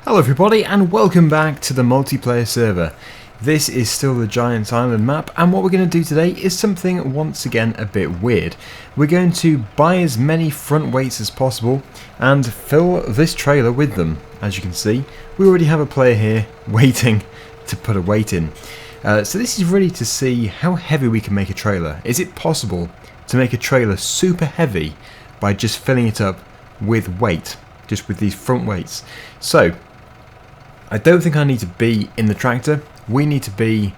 Hello everybody and welcome back to the multiplayer server. This is still the Giant Island map, and what we're going to do today is something once again a bit weird. We're going to buy as many front weights as possible and fill this trailer with them. As you can see, we already have a player here waiting to put a weight in. So this is really to see how heavy we can make a trailer. Is it possible to make a trailer super heavy by just filling it up with weight, just with these front weights? So I don't think I need to be in the tractor. We need to be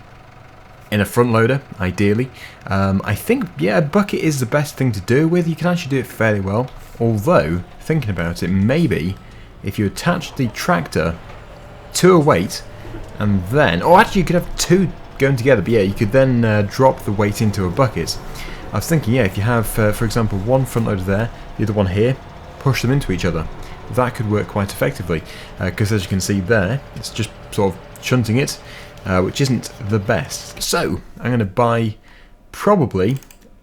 in a front loader, ideally. I think, yeah, a bucket is the best thing to do with. You can actually do it fairly well. Although, thinking about it, maybe if you attach the tractor to a weight and then... Oh, actually, you could have two going together. But yeah, you could then drop the weight into a bucket. I was thinking, yeah, if you have, for example, one front loader there, the other one here, push them into each other. That could work quite effectively, because as you can see there, it's just sort of shunting it, which isn't the best. So, I'm going to buy probably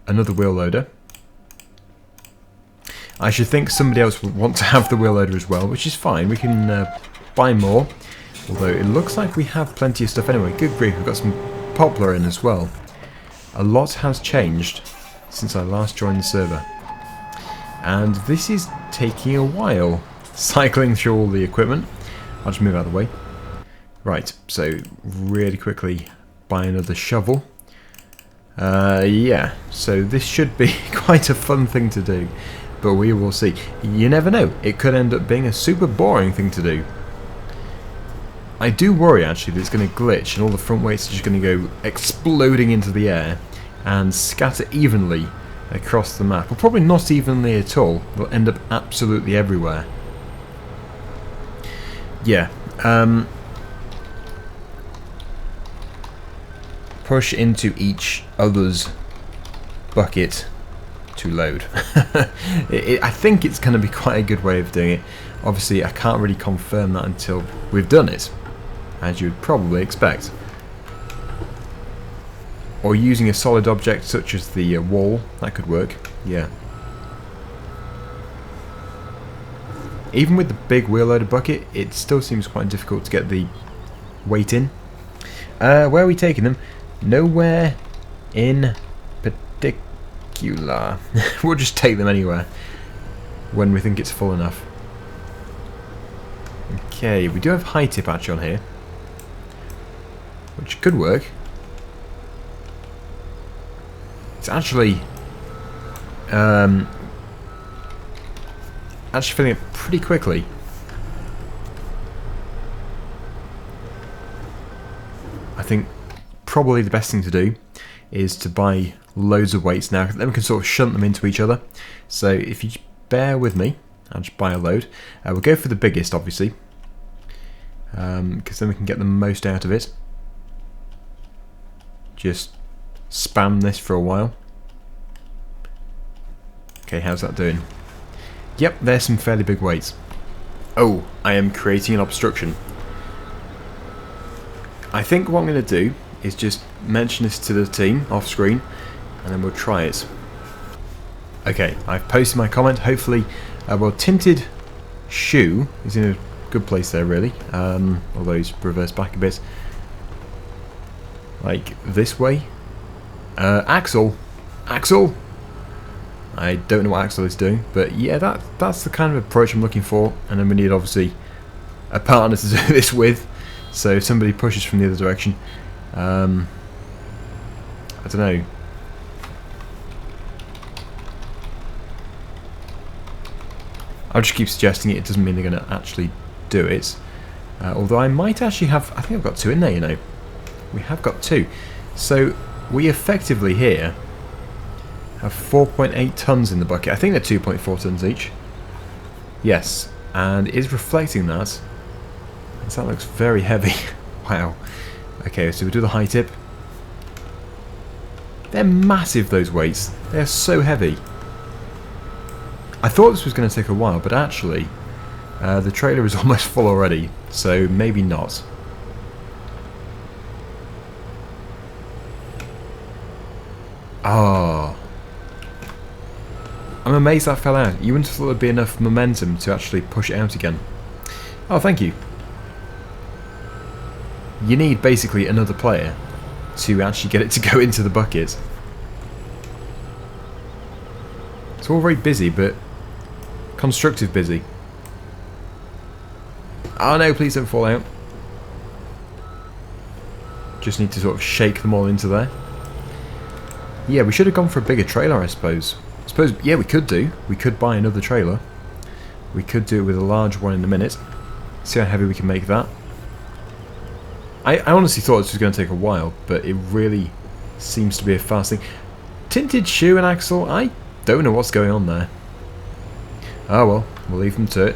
another wheel loader. I should think somebody else would want to have the wheel loader as well, which is fine. We can buy more, although it looks like we have plenty of stuff anyway. Good grief, we've got some poplar in as well. A lot has changed since I last joined the server, and this is taking a while. Cycling through all the equipment. I'll just move out of the way. Right, so really quickly buy another shovel. Yeah, so this should be quite a fun thing to do, but we will see. You never know, it could end up being a super boring thing to do. I do worry actually that it's going to glitch and all the front weights are just going to go exploding into the air and scatter evenly across the map. Well, probably not evenly at all. They'll end up absolutely everywhere. Yeah, push into each other's bucket to load. I think it's going to be quite a good way of doing it. Obviously, I can't really confirm that until we've done it, as you would probably expect. Or using a solid object such as the wall, that could work, yeah. Even with the big wheel loader bucket, it still seems quite difficult to get the weight in. Where are we taking them? Nowhere in particular. We'll just take them anywhere when we think it's full enough. Okay, we do have high tip actually on here, which could work. It's actually filling it pretty quickly. I think probably the best thing to do is to buy loads of weights now, then we can sort of shunt them into each other. So if you bear with me, I'll just buy a load. We'll go for the biggest obviously, because then we can get the most out of it. Just spam this for a while. Okay, how's that doing? Yep, there's some fairly big weights. Oh, I am creating an obstruction. I think what I'm going to do is just mention this to the team off screen, and then we'll try it. Okay, I've posted my comment. Hopefully, well, tinted shoe is in a good place there, really. Although he's reversed back a bit, like this way. Axel. I don't know what Axel is doing, but yeah, that's the kind of approach I'm looking for. And then we need obviously a partner to do this with. So if somebody pushes from the other direction, I don't know. I'll just keep suggesting it. It doesn't mean they're going to actually do it. Although I might actually have. I think I've got two in there. You know, we have got two. So we effectively here have 4.8 tons in the bucket. I think they're 2.4 tons each. Yes, and it is reflecting that. So that looks very heavy. Wow. Okay, so we do the high tip. They're massive, those weights. They're so heavy. I thought this was going to take a while, but actually, the trailer is almost full already, so maybe not. Oh. I'm amazed that fell out. You wouldn't have thought there'd be enough momentum to actually push it out again. Oh, thank you. you need basically another player to actually get it to go into the bucket. It's all very busy, but constructive busy. Oh no, please don't fall out. Just need to sort of shake them all into there. Yeah, we should have gone for a bigger trailer, I suppose. Yeah, we could do. We could buy another trailer. We could do it with a large one in a minute. See how heavy we can make that. I honestly thought this was going to take a while, but it really seems to be a fast thing. Tinted shoe and axle? I don't know what's going on there. Oh well, we'll leave them to it.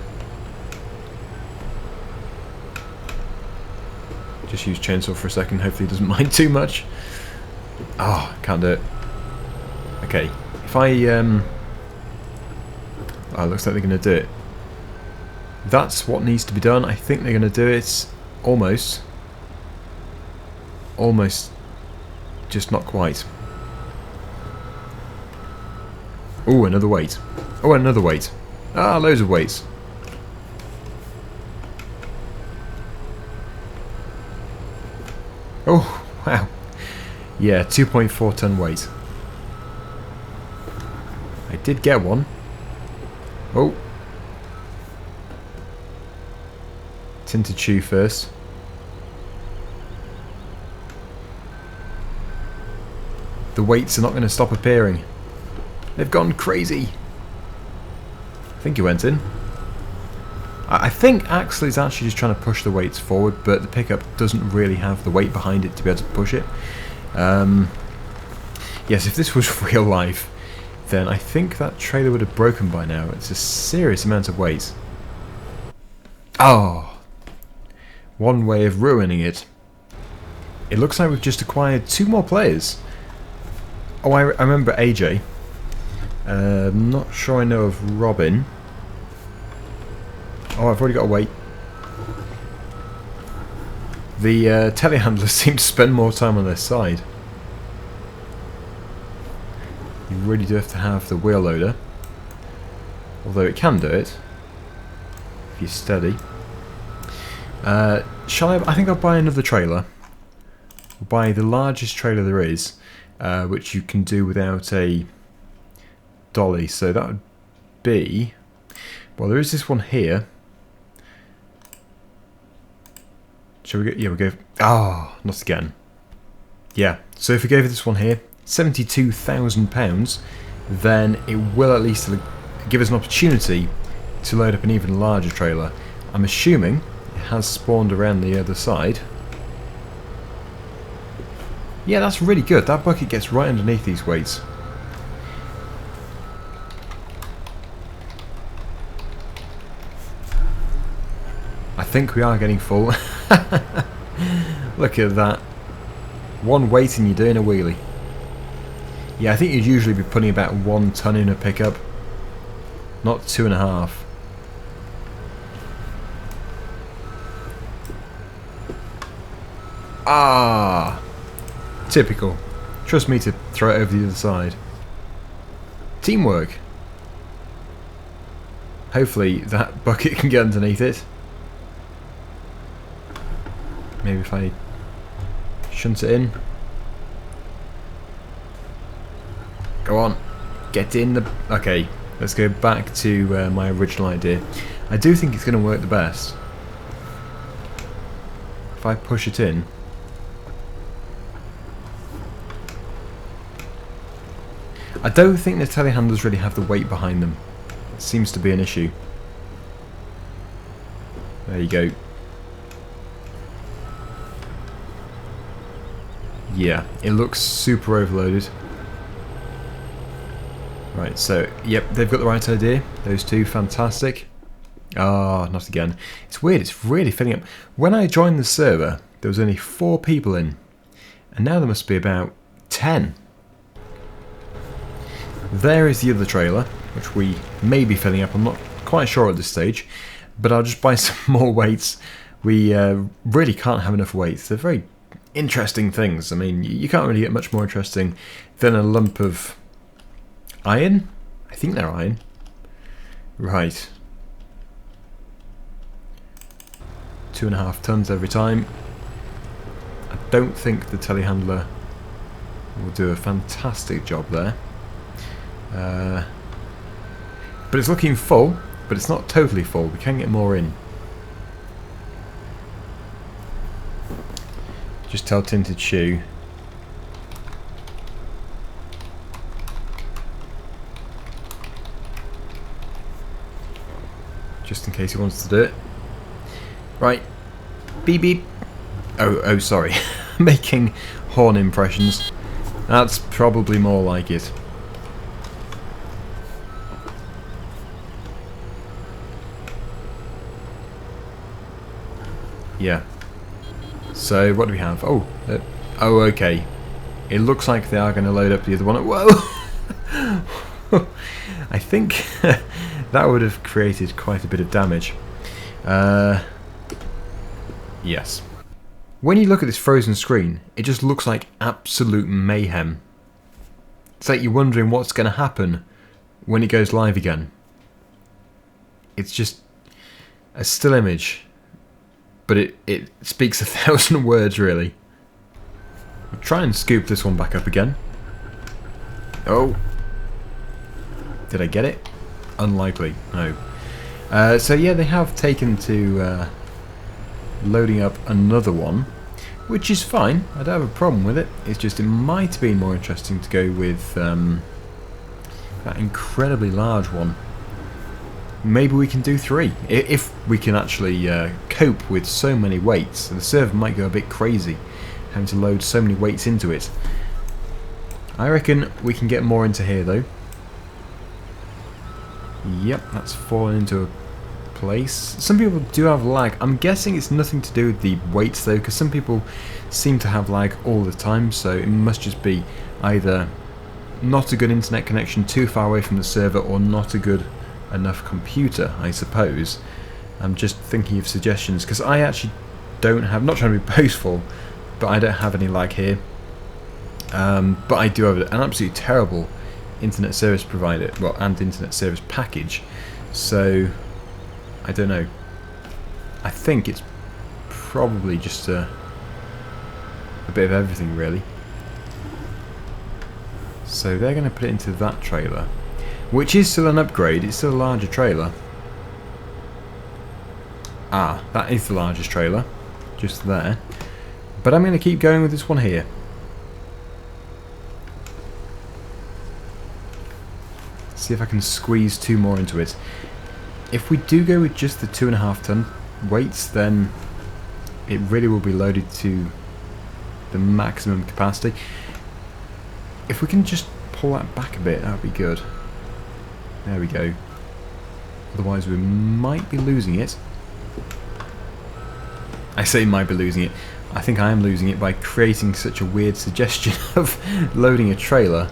Just use chainsaw for a second, hopefully he doesn't mind too much. Oh, can't do it. Okay, if I oh, it looks like they're going to do it. That's what needs to be done. I think they're going to do it. Almost. Almost. Just not quite. Oh, another weight. Oh, another weight. Ah, loads of weights. Oh, wow. Yeah, 2.4 ton weight. I did get one. Oh. Tinted shoe first. The weights are not going to stop appearing. They've gone crazy. I think he went in. I think Axel is actually just trying to push the weights forward, but the pickup doesn't really have the weight behind it to be able to push it. Yes, if this was real life, then I think that trailer would have broken by now. It's a serious amount of weight. Oh, one way of ruining it. It looks like we've just acquired 2 more players. Oh, I remember AJ. Not sure I know of Robin. Oh, I've already got to wait. The telehandlers seem to spend more time on their side. You really do have to have the wheel loader. Although it can do it. If you're steady. Shall I think I'll buy another trailer. We'll buy the largest trailer there is. Which you can do without a dolly. So that would be... Well, there is this one here. Shall we go? Yeah, we go. Ah, not again. Yeah. So if we go for this one here, £72,000, then it will at least give us an opportunity to load up an even larger trailer. I'm assuming it has spawned around the other side. Yeah, that's really good. That bucket gets right underneath these weights. I think we are getting full. Look at that. One weight and you're doing a wheelie. Yeah, I think you'd usually be putting about 1 ton in a pickup. Not 2.5. Ah! Typical. Trust me to throw it over the other side. Teamwork. Hopefully that bucket can get underneath it. Maybe if I shunt it in. Go on. Get in the... Okay, let's go back to my original idea. I do think it's going to work the best. If I push it in... I don't think the telehandlers really have the weight behind them. It seems to be an issue. There you go. Yeah, it looks super overloaded. Right, so, yep, they've got the right idea. Those two, fantastic. Ah, not again. It's weird, it's really filling up. When I joined the server, there was only 4 people in. And now there must be about 10. There is the other trailer, which we may be filling up. I'm not quite sure at this stage. But I'll just buy some more weights. We really can't have enough weights. They're very interesting things. I mean, you can't really get much more interesting than a lump of iron. I think they're iron. Right. 2.5 tons every time. don't think the telehandler will do a fantastic job there. But it's looking full, but it's not totally full. We can get more in. Just tell Tinted Shoe. Just in case he wants to do it. Right. Beep beep. Oh, sorry. Making horn impressions. That's probably more like it. Yeah. So, what do we have? Oh, okay. It looks like they are going to load up the other one. Whoa! I think that would have created quite a bit of damage. Yes. When you look at this frozen screen, it just looks like absolute mayhem. It's like you're wondering what's going to happen when it goes live again. It's just a still image, but it speaks 1,000 words, really. I'll try and scoop this one back up again. Oh. Did I get it? Unlikely. No. So yeah, they have taken to loading up another one, which is fine. I don't have a problem with it. It's just it might have been more interesting to go with that incredibly large one. Maybe we can do 3 if we can actually cope with so many weights. The server might go a bit crazy having to load so many weights into it. I reckon we can get more into here though. Yep, that's fallen into a place. Some people do have lag. I'm guessing it's nothing to do with the weights though, because some people seem to have lag all the time, so it must just be either not a good internet connection too far away from the server or not a good enough computer, I suppose. I'm just thinking of suggestions, because I actually don't have, not trying to be boastful, but I don't have any lag here. But I do have an absolutely terrible internet service provider, well, and internet service package, so I don't know. I think it's probably just a bit of everything, really. So they're going to put it into that trailer, which is still an upgrade. It's still a larger trailer. Ah, that is the largest trailer, just there. But I'm going to keep going with this one here. See if I can squeeze 2 more into it. If we do go with just the 2.5 ton weights, then it really will be loaded to the maximum capacity. If we can just pull that back a bit, that would be good. There we go. Otherwise we might be losing it. I say might be losing it. I think I am losing it by creating such a weird suggestion of loading a trailer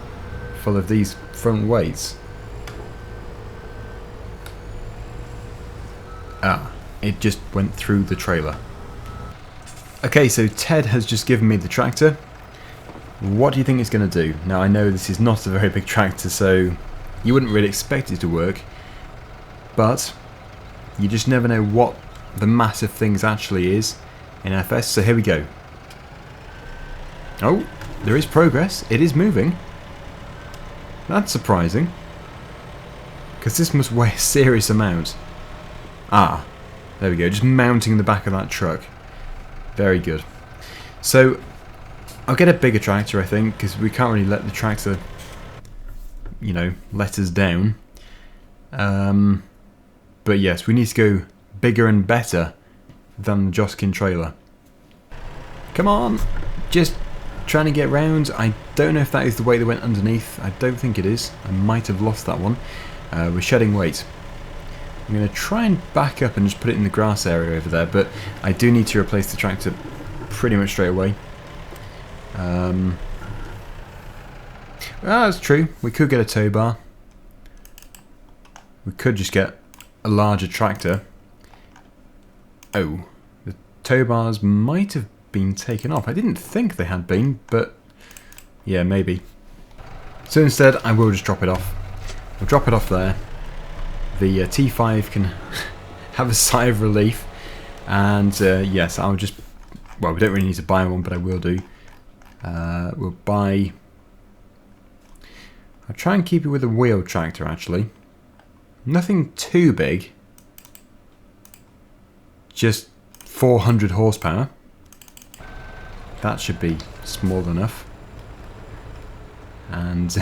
full of these front weights. Ah, it just went through the trailer. Okay, so Ted has just given me the tractor. What do you think it's going to do? Now I know this is not a very big tractor, so you wouldn't really expect it to work, but you just never know what the massive things actually is in FS, so here we go. Oh, there is progress. It is moving. That's surprising, because this must weigh a serious amount. Ah, there we go, just mounting the back of that truck. Very good. So I'll get a bigger tractor, I think, because we can't really let the tractor, you know, let us down. But yes, we need to go bigger and better than the Joskin trailer. Come on! Just trying to get round. I don't know if that is the way they went underneath. I don't think it is. I might have lost that one. We're shedding weight. I'm going to try and back up and just put it in the grass area over there, but I do need to replace the tractor pretty much straight away. Well, that's true. We could get a tow bar. We could just get a larger tractor. Oh, the tow bars might have been taken off. I didn't think they had been, but yeah, maybe. So instead, I will just drop it off. We'll drop it off there. The T5 can have a sigh of relief, and yes, I'll just Well, we don't really need to buy one, but I will do. We'll buy... I'll try and keep it with a wheel tractor, actually. Nothing too big. Just 400 horsepower. That should be small enough. And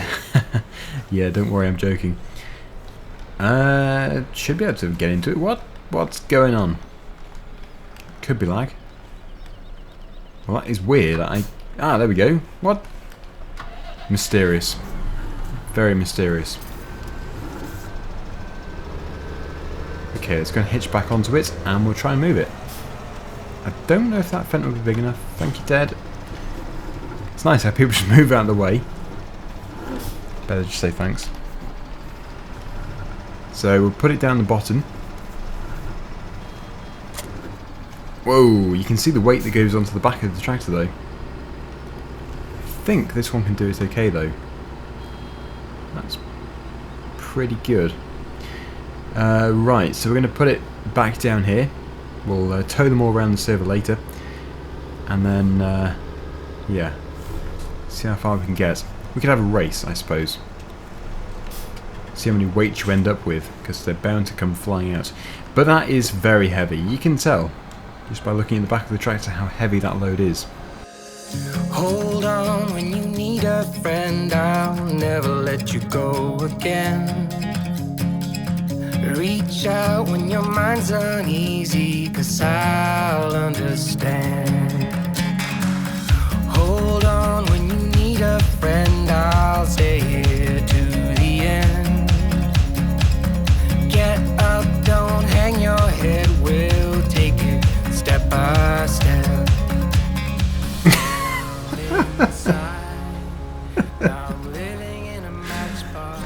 yeah, don't worry, I'm joking. Should be able to get into it. What's going on? Could be lag. Well, that is weird. There we go. What? Mysterious. Very mysterious. Okay, let's go and hitch back onto it, and we'll try and move it. I don't know if that fender will be big enough. Thank you, Dad. It's nice how people just move out of the way. Better just say thanks. So we'll put it down the bottom. Whoa, you can see the weight that goes onto the back of the tractor though. I think this one can do it okay though. That's pretty good. Right, so we're going to put it back down here. We'll tow them all around the server later. And then, yeah, see how far we can get. We could have a race, I suppose. See how many weights you end up with, because they're bound to come flying out. But that is very heavy. You can tell, just by looking at the back of the tractor, how heavy that load is. Hold on when you need a friend, I'll never let you go again. Reach out when your mind's uneasy, 'cause I'll understand. Hold on when you need a friend, I'll stay here to the end. Get up, don't hang your head, we'll take it step by step. I'm living in a matchbox.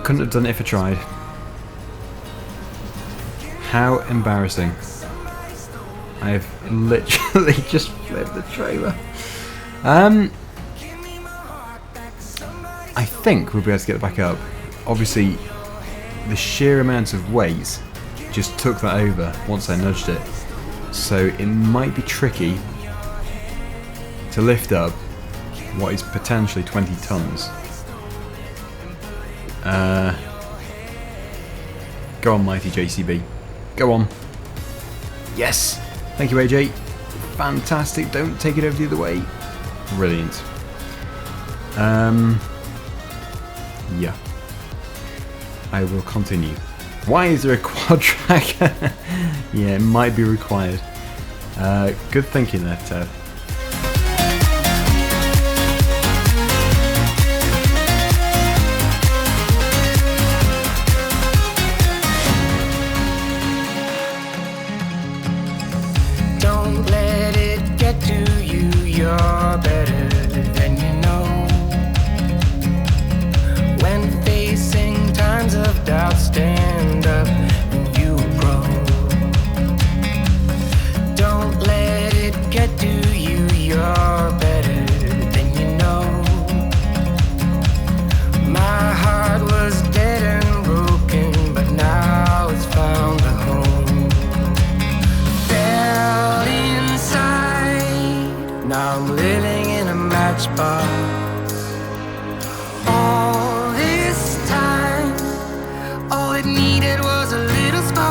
Couldn't have done it if I tried. How embarrassing. I've literally just flipped the trailer. I think we'll be able to get it back up. Obviously, the sheer amount of weight just took that over once I nudged it. So it might be tricky to lift up what is potentially 20 tons. Go on, mighty JCB. Go on. Yes! Thank you, AJ. Fantastic. Don't take it over the other way. Brilliant. Yeah. I will continue. Why is there a quad tracker? Yeah, it might be required. Good thinking there, Ted. Don't let it get to you, you're better than you know. When facing times of doubt, stand up and you grow. Don't let it get to you, you're better than you know. My heart was dead and broken, but now it's found a home. Fell inside, now I'm living in a matchbox. All this time, all it needed was a little spark.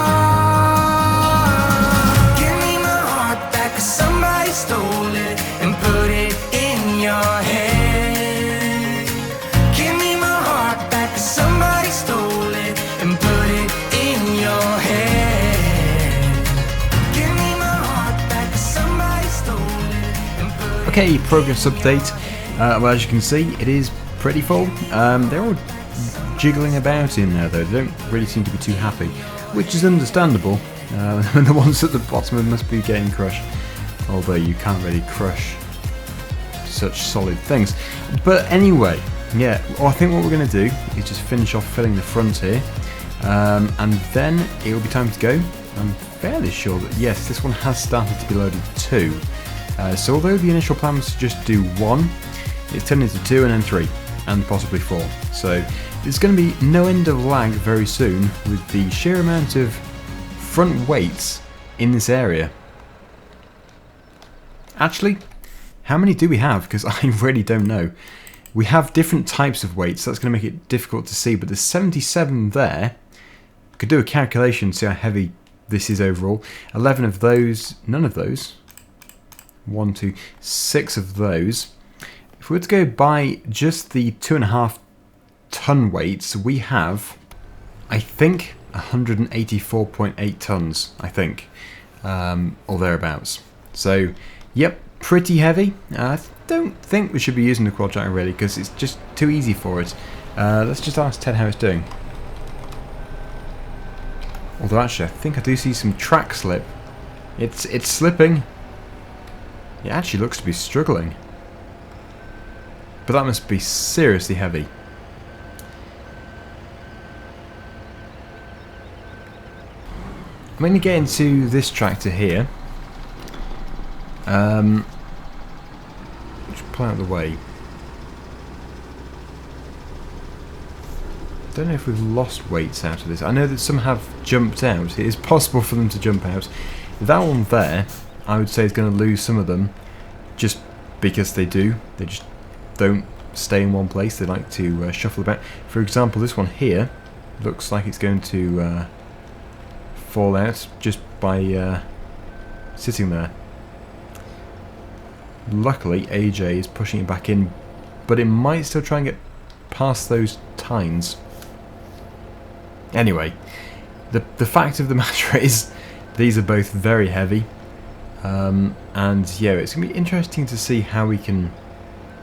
Give me my heart back, 'cause somebody stole it and put it in your head. Give me my heart back, 'cause somebody stole it and put it in your head. Give me my heart back, 'cause somebody stole it and put it. Okay, progress update. Well, as you can see, it is pretty full. They're all jiggling about in there though. They don't really seem to be too happy, which is understandable. The ones at the bottom must be getting crushed. Although you can't really crush such solid things. But anyway, yeah, well, I think what we're going to do is just finish off filling the front here. And then it will be time to go. I'm fairly sure that, yes, this one has started to be loaded too. So although the initial plan was to just do one, it's turned into 2 and then 3 and possibly 4. So there's going to be no end of lag very soon with the sheer amount of front weights in this area. Actually, how many do we have? Because I really don't know. We have different types of weights, so that's going to make it difficult to see, but there's 77 there. Could do a calculation, see how heavy this is overall. 11 of those, none of those. 1, 2, 6 of those. If we were to go by just the 2.5 ton weights, we have, I think, 184.8 tons, I think, or thereabouts. So, yep, pretty heavy. I don't think we should be using the quad jack really, because it's just too easy for it. Let's just ask Ted how it's doing. Although actually, I think I do see some track slip. It's slipping. It actually looks to be struggling. But that must be seriously heavy. I'm going to get into this tractor here. Just pull out of the way. Don't know if we've lost weights out of this. I know that some have jumped out. It is possible for them to jump out. That one there, I would say, is going to lose some of them, just because they do. They just don't stay in one place. They like to shuffle about. For example, this one here looks like it's going to fall out just by sitting there. Luckily, AJ is pushing it back in, but it might still try and get past those tines. Anyway, the fact of the matter is, these are both very heavy, and yeah, it's going to be interesting to see how we can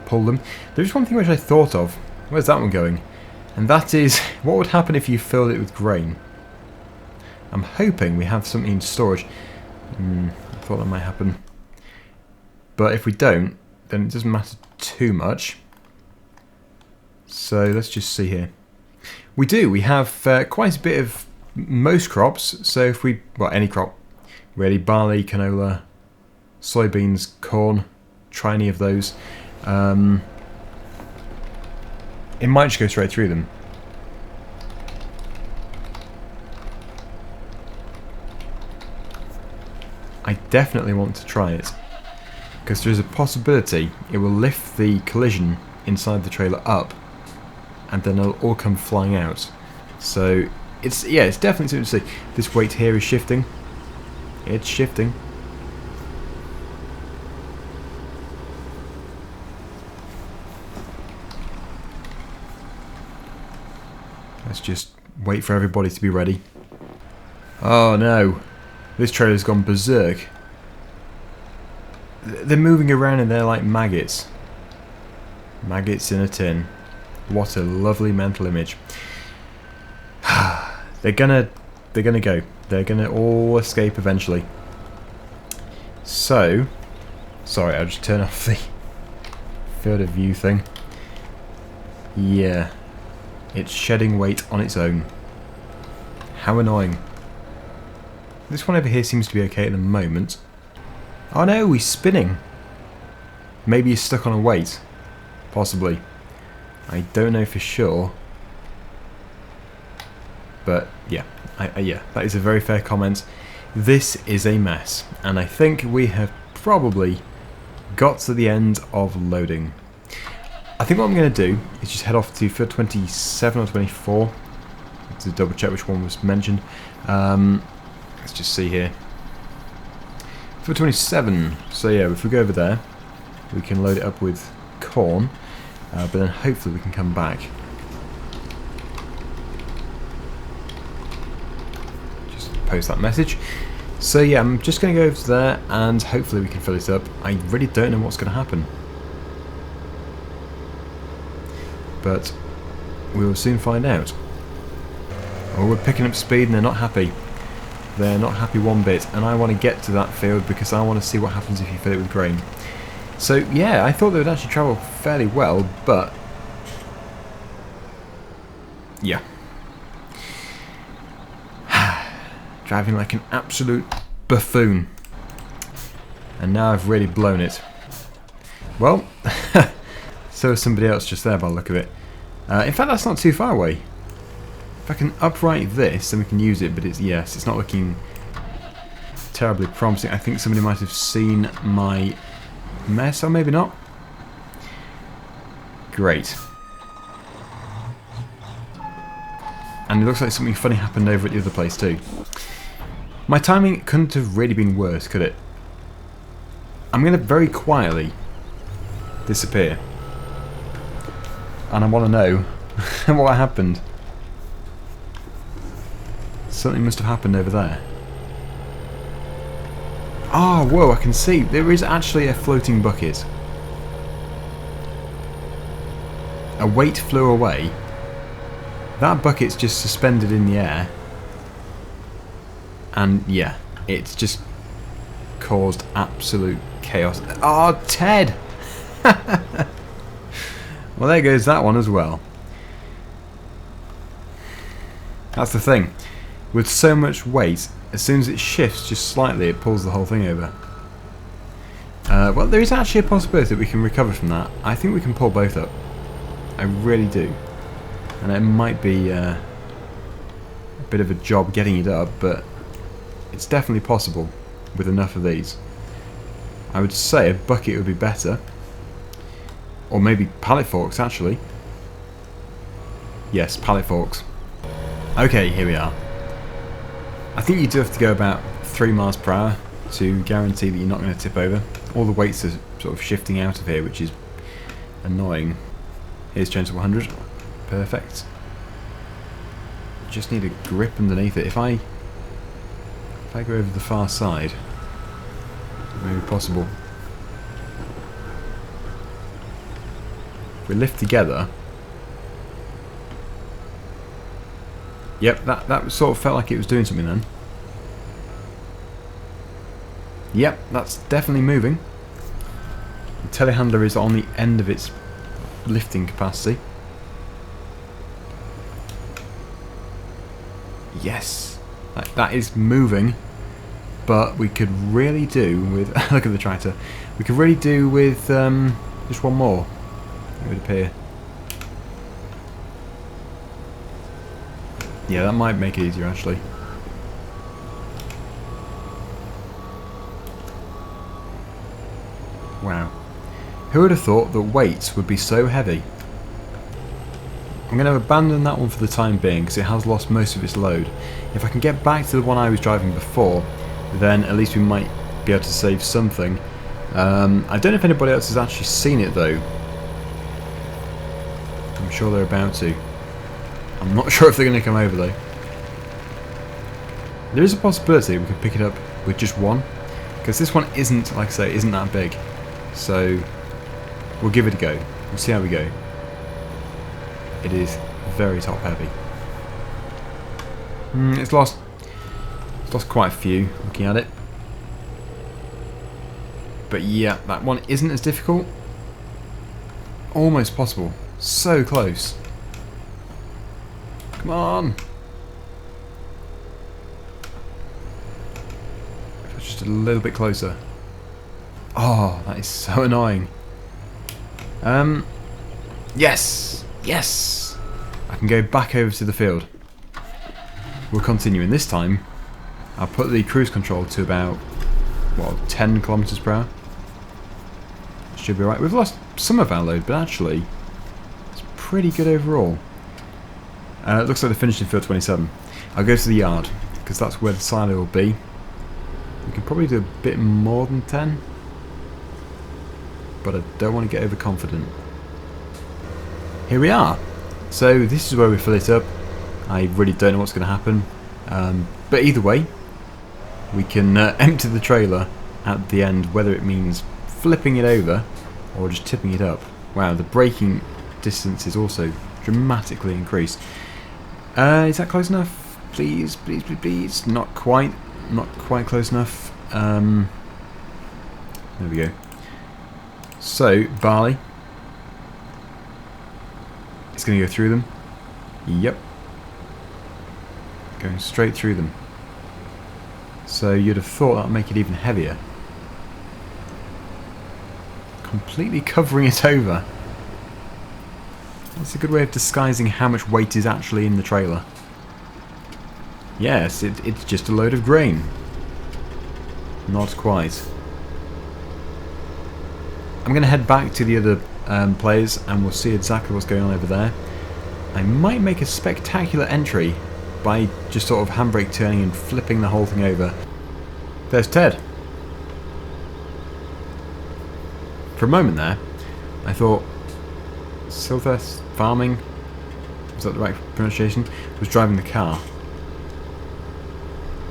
pull them. There's one thing which I thought of. Where's that one going? And that is, what would happen if you filled it with grain? I'm hoping we have something in storage. I thought that might happen. But if we don't, then it doesn't matter too much. So let's just see here. We do. We have quite a bit of most crops. So if we, well, any crop, really, barley, canola, soybeans, corn, try any of those. It might just go straight through them. I definitely want to try it, because there's a possibility it will lift the collision inside the trailer up, and then it'll all come flying out. So it's definitely something to see. This weight here is shifting. It's shifting. Let's just wait for everybody to be ready. Oh no, this trailer's gone berserk. They're moving around and they're like maggots. Maggots in a tin. What a lovely mental image. They're gonna go. They're gonna all escape eventually. So, sorry, I'll just turn off the field of view thing. Yeah, it's shedding weight on its own. How annoying. This one over here seems to be okay at the moment. Oh no, he's spinning. Maybe he's stuck on a weight. Possibly. I don't know for sure. But yeah, yeah, that is a very fair comment. This is a mess, and I think we have probably got to the end of loading. I think what I'm going to do is just head off to field 27 or 24 to double check which one was mentioned. Let's just see here. Field 27. So yeah, if we go over there, we can load it up with corn, but then hopefully we can come back. Just post that message. So yeah, I'm just going to go over to there and hopefully we can fill it up. I really don't know what's going to happen, but we will soon find out. Oh, we're picking up speed and they're not happy. They're not happy one bit, and I want to get to that field because I want to see what happens if you fill it with grain. So yeah, I thought they would actually travel fairly well, but yeah. Driving like an absolute buffoon. And now I've really blown it. Well, so is somebody else just there by the look of it. In fact, that's not too far away. If I can upright this, then we can use it, but it's not looking terribly promising. I think somebody might have seen my mess, or maybe not. Great. And it looks like something funny happened over at the other place too. My timing couldn't have really been worse, could it? I'm going to very quietly disappear. And I want to know what happened. Something must have happened over there. Oh, whoa, I can see. There is actually a floating bucket. A weight flew away. That bucket's just suspended in the air. And yeah, it's just caused absolute chaos. Oh, Ted! Well, there goes that one as well. That's the thing. With so much weight, as soon as it shifts just slightly, it pulls the whole thing over. Well, there is actually a possibility that we can recover from that. I think we can pull both up. I really do. And it might be a bit of a job getting it up, but it's definitely possible with enough of these. I would say a bucket would be better. Or maybe pallet forks, actually. Yes, pallet forks. Okay, here we are. I think you do have to go about 3 miles per hour to guarantee that you're not going to tip over. All the weights are sort of shifting out of here, which is annoying. Here's change to 100. Perfect. Just need a grip underneath it. If I go over the far side, it may be possible. If we lift together. Yep, that sort of felt like it was doing something then. Yep, that's definitely moving. The telehandler is on the end of its lifting capacity. Yes, that is moving, but we could really do with look at the tractor. We could really do with just one more, it would appear. Yeah, that might make it easier actually. Wow, who would have thought that weights would be so heavy? I'm going to abandon that one for the time being because it has lost most of its load. If I can get back to the one I was driving before, then at least we might be able to save something. I don't know if anybody else has actually seen it though. I'm sure they're about to. I'm not sure if they're going to come over though. There is a possibility we could pick it up with just one, because this one isn't, like I say, isn't that big. So we'll give it a go. We'll see how we go. It is very top heavy. It's lost quite a few looking at it. But yeah, that one isn't as difficult. Almost possible. So close. Come on. Just a little bit closer. Oh, that is so annoying. Yes! Yes! I can go back over to the field. We'll continue, and this time I'll put the cruise control to about, what, 10 kilometers per hour? Should be alright. We've lost some of our load, but actually it's pretty good overall. It looks like they're finished in field 27. I'll go to the yard, because that's where the silo will be. We can probably do a bit more than 10, but I don't want to get overconfident. Here we are. So this is where we fill it up. I really don't know what's going to happen, but either way we can empty the trailer at the end, whether it means flipping it over or just tipping it up. Wow, the braking distance is also dramatically increased. Is that close enough? Please, please, please, please. Not quite close enough. There we go. So barley, it's going to go through them. Yep. Going straight through them. So you'd have thought that would make it even heavier. Completely covering it over. It's a good way of disguising how much weight is actually in the trailer. Yes, it's just a load of grain. Not quite. I'm going to head back to the other players and we'll see exactly what's going on over there. I might make a spectacular entry by just sort of handbrake turning and flipping the whole thing over. There's Ted. For a moment there, I thought Sylvester Farming, was that the right pronunciation, was driving the car.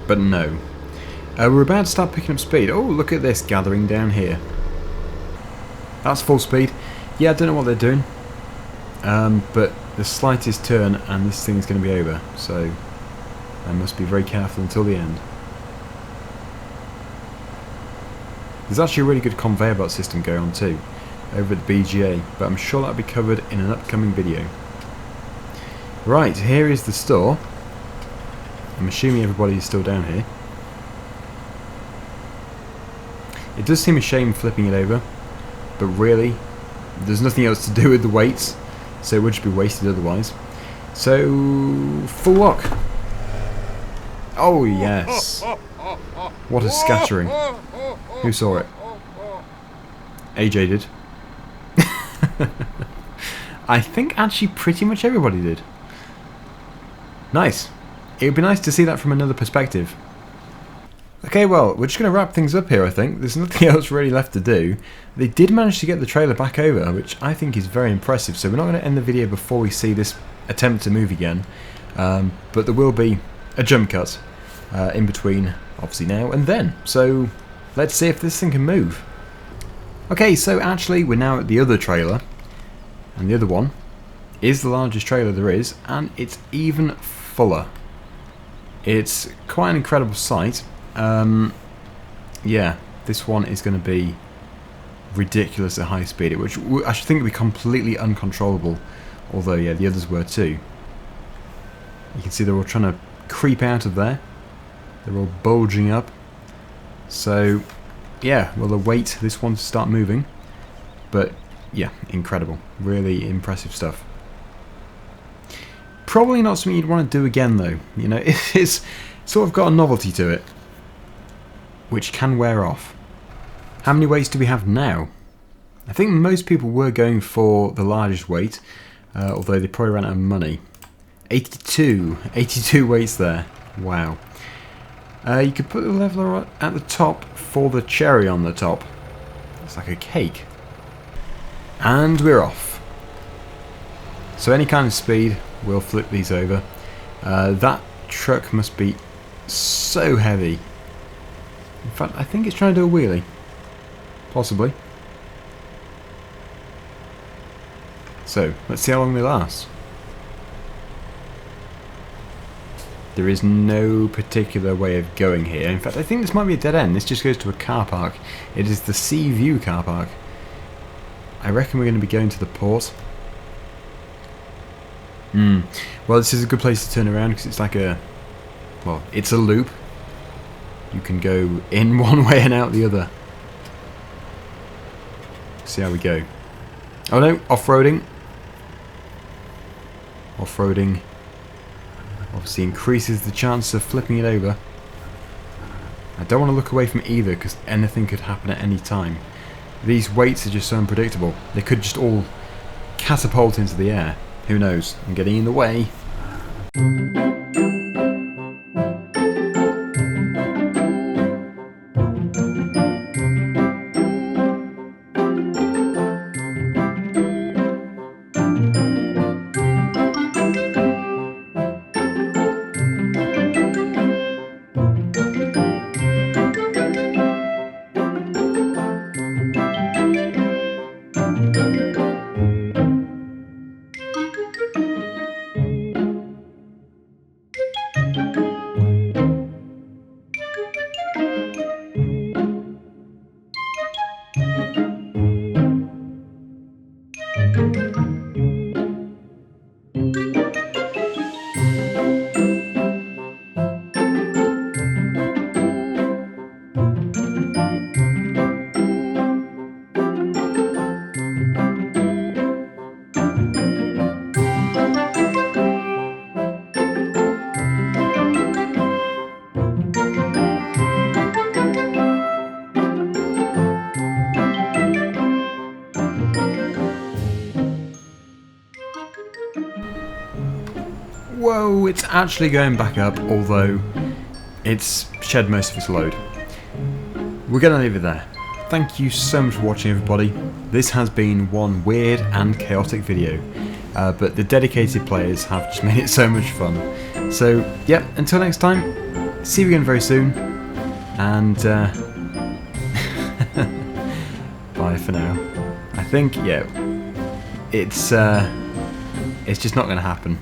But no. We're about to start picking up speed. Oh, look at this gathering down here. That's full speed. Yeah, I don't know what they're doing. But the slightest turn and this thing's going to be over. So I must be very careful until the end. There's actually a really good conveyor belt system going on too, over at the BGA, but I'm sure that'll be covered in an upcoming video. Right, here is the store. I'm assuming everybody is still down here. It does seem a shame flipping it over, but really, there's nothing else to do with the weights, so it would just be wasted otherwise. So, full lock. Oh yes. What a scattering. Who saw it? AJ did. I think actually pretty much everybody did. Nice. It would be nice to see that from another perspective. Okay, well, we're just going to wrap things up here, I think. There's nothing else really left to do. They did manage to get the trailer back over, which I think is very impressive. So we're not going to end the video before we see this attempt to move again. But there will be a jump cut in between, obviously, now and then. So let's see if this thing can move. Okay, so actually we're now at the other trailer. And the other one is the largest trailer there is, and it's even fuller. It's quite an incredible sight. Yeah, this one is going to be ridiculous at high speed, which I should think would be completely uncontrollable. Although, yeah, the others were too. You can see they're all trying to creep out of there. They're all bulging up. So, yeah, we'll await this one to start moving. But, yeah, incredible. Really impressive stuff. Probably not something you'd want to do again, though. You know, it's sort of got a novelty to it, which can wear off. How many weights do we have now? I think most people were going for the largest weight, although they probably ran out of money. 82 weights there. Wow. You could put the leveler at the top for the cherry on the top. It's like a cake. And we're off. So any kind of speed, we'll flip these over. That truck must be so heavy. In fact, I think it's trying to do a wheelie. Possibly. So, let's see how long they last. There is no particular way of going here. In fact, I think this might be a dead end. This just goes to a car park. It is the Sea View car park. I reckon we're going to be going to the port. Well, this is a good place to turn around because it's like a... well, it's a loop. You can go in one way and out the other. See how we go. Oh no, off-roading. Off-roading obviously increases the chance of flipping it over. I don't want to look away from either because anything could happen at any time. These weights are just so unpredictable. They could just all catapult into the air. Who knows? I'm getting in the way. Whoa, it's actually going back up, although it's shed most of its load. We're going to leave it there. Thank you so much for watching, everybody. This has been one weird and chaotic video, but the dedicated players have just made it so much fun. So, yeah, until next time, see you again very soon, and bye for now. I think, yeah, it's just not going to happen.